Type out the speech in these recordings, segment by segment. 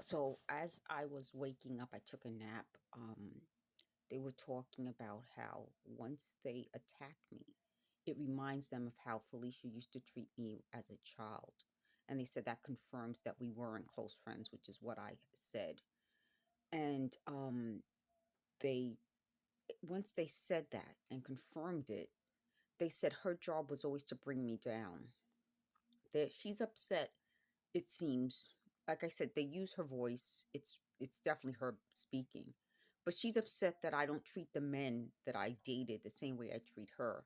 So as I was waking up, I took a nap. They were talking about how once they attack me, it reminds them of how Felicia used to treat me as a child. And they said that confirms that we weren't close friends, which is what I said. And they once they said that and confirmed it, they said her job was always to bring me down. That she's upset, it seems. Like I said, they use her voice. It's definitely her speaking. But she's upset that I don't treat the men that I dated the same way I treat her.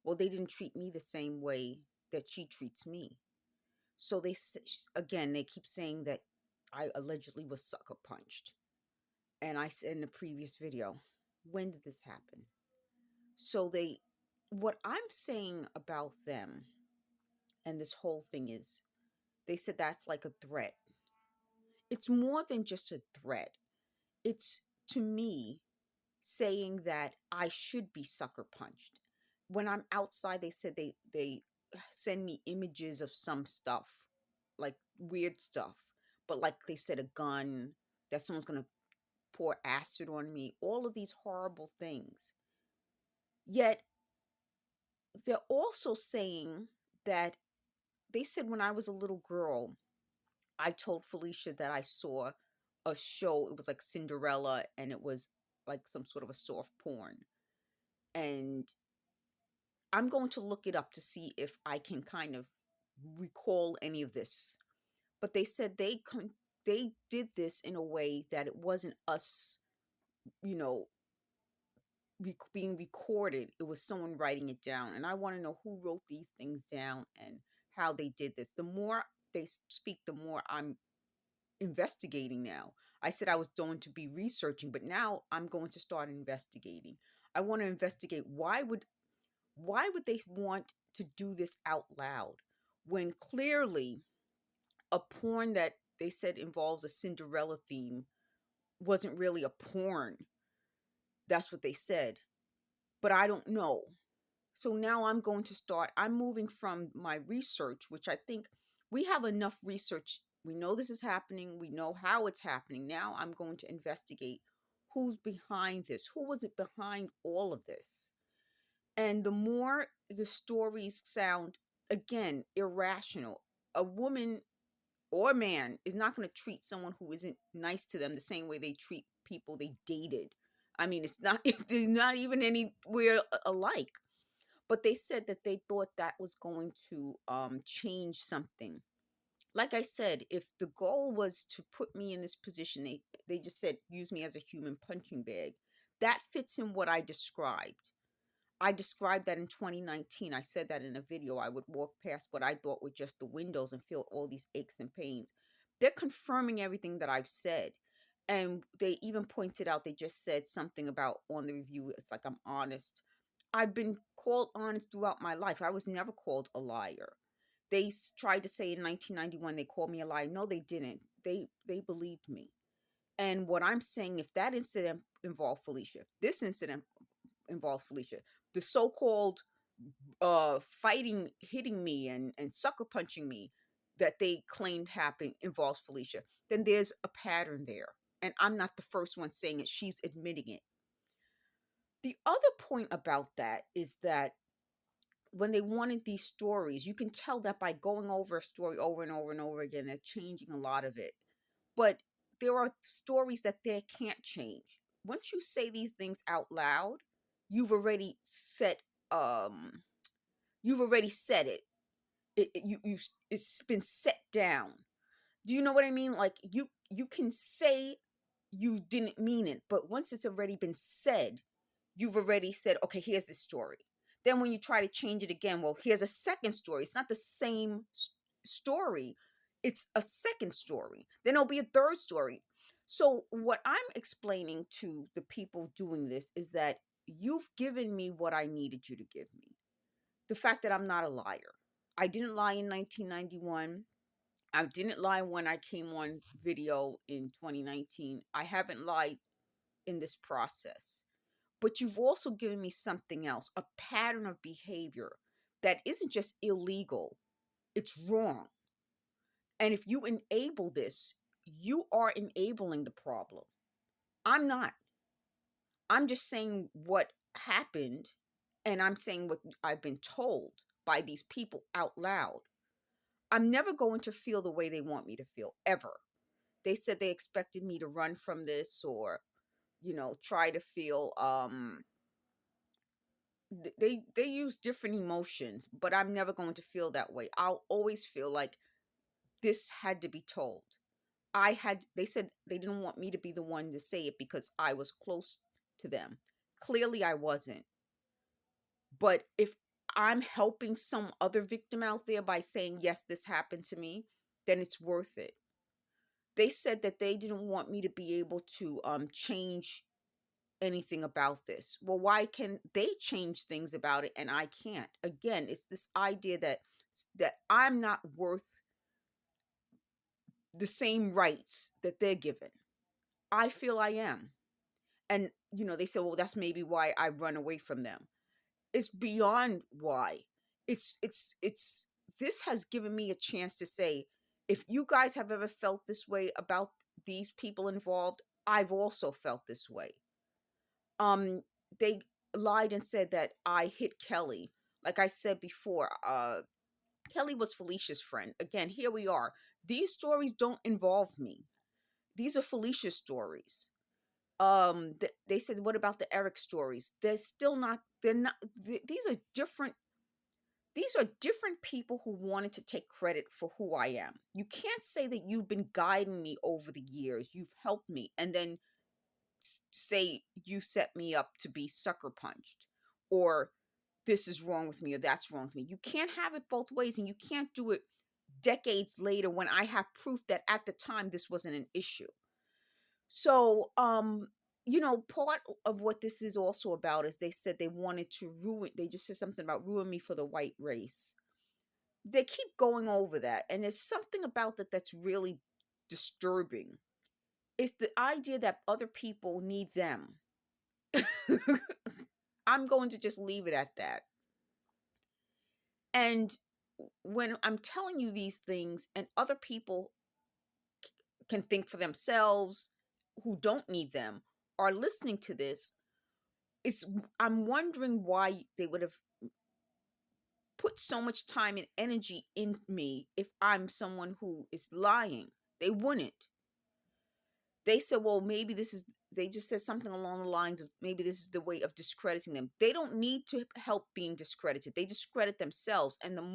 Well, they didn't treat me the same way that she treats me. So again, they keep saying that I allegedly was sucker punched. And I said in the previous video, when did this happen? So what I'm saying about them and this whole thing is, they said that's like a threat. It's more than just a threat. It's, to me, saying that I should be sucker punched. When I'm outside, they said they send me images of some stuff, like weird stuff. But like they said, a gun, that someone's gonna pour acid on me, all of these horrible things. Yet they're also saying that they said when I was a little girl, I told Felicia that I saw a show. It was like Cinderella, and it was like some sort of a soft porn. And I'm going to look it up to see if I can kind of recall any of this. But they said they did this in a way that it wasn't us, you know, being recorded. It was someone writing it down, and I want to know who wrote these things down and how they did this. The more they speak, the more I'm investigating now. I said I was going to be researching, but now I'm going to start investigating. I want to investigate why would they want to do this out loud when clearly a porn that they said involves a Cinderella theme wasn't really a porn. That's what they said. But I don't know. So now I'm moving from my research, which I think we have enough research. We know this is happening. We know how it's happening. Now I'm going to investigate who's behind this. Who was it behind all of this? And the more the stories sound, again, irrational, a woman or man is not going to treat someone who isn't nice to them the same way they treat people they dated. I mean, it's not, they're not even anywhere alike. But they said that they thought that was going to change something. Like I said, if the goal was to put me in this position, they just said use me as a human punching bag. That fits in what I described. I described that in 2019. I said that in a video. I would walk past what I thought were just the windows and feel all these aches and pains. They're confirming everything that I've said. And they even pointed out, they just said something about on the review, it's like I'm honest. I've been called honest throughout my life. I was never called a liar. They tried to say in 1991 they called me a liar. No, they didn't. They believed me. And what I'm saying, if that incident involved Felicia, this incident involved Felicia, the so-called fighting, hitting me and sucker punching me that they claimed happened involves Felicia, then there's a pattern there. And I'm not the first one saying it. She's admitting it. The other point about that is that when they wanted these stories, you can tell that by going over a story over and over and over again, they're changing a lot of it. But there are stories that they can't change. Once you say these things out loud, you've already set you've already said it. It's been set down. Do you know what I mean? Like you can say you didn't mean it, but once it's already been said, you've already said, okay, here's the story. Then when you try to change it again, well, here's a second story. It's not the same story. It's a second story. Then there'll be a third story. So what I'm explaining to the people doing this is that you've given me what I needed you to give me. The fact that I'm not a liar. I didn't lie in 1991. I didn't lie when I came on video in 2019. I haven't lied in this process. But you've also given me something else, a pattern of behavior that isn't just illegal, it's wrong. And if you enable this, you are enabling the problem. I'm not. I'm just saying what happened, and I'm saying what I've been told by these people out loud. I'm never going to feel the way they want me to feel, ever. They said they expected me to run from this, or, try to feel, they use different emotions, but I'm never going to feel that way. I'll always feel like this had to be told. They said they didn't want me to be the one to say it because I was close to them. Clearly I wasn't. But if I'm helping some other victim out there by saying, yes, this happened to me, then it's worth it. They said that they didn't want me to be able to change anything about this. Well, why can they change things about it and I can't? Again, it's this idea that I'm not worth the same rights that they're given. I feel I am. And they said, well, that's maybe why I run away from them. It's beyond why. It's this has given me a chance to say, if you guys have ever felt this way about these people involved, I've also felt this way. They lied and said that I hit Kelly. Like I said before, Kelly was Felicia's friend. Again, here we are. These stories don't involve me. These are Felicia's stories. They said, what about the Eric stories? They're not these are different people who wanted to take credit for who I am. You can't say that you've been guiding me over the years, you've helped me, and then say you set me up to be sucker punched, or this is wrong with me, or that's wrong with me. You can't have it both ways, and you can't do it decades later when I have proof that at the time this wasn't an issue. So, part of what this is also about is they said they wanted to they just said something about ruin me for the white race. They keep going over that, and there's something about that that's really disturbing. It's the idea that other people need them. I'm going to just leave it at that. And when I'm telling you these things, and other people can think for themselves who don't need them are listening to this, I'm wondering why they would have put so much time and energy in me if I'm someone who is lying. They wouldn't. They said, well, they just said something along the lines of, maybe this is the way of discrediting them. They don't need to help being discredited. They discredit themselves. And the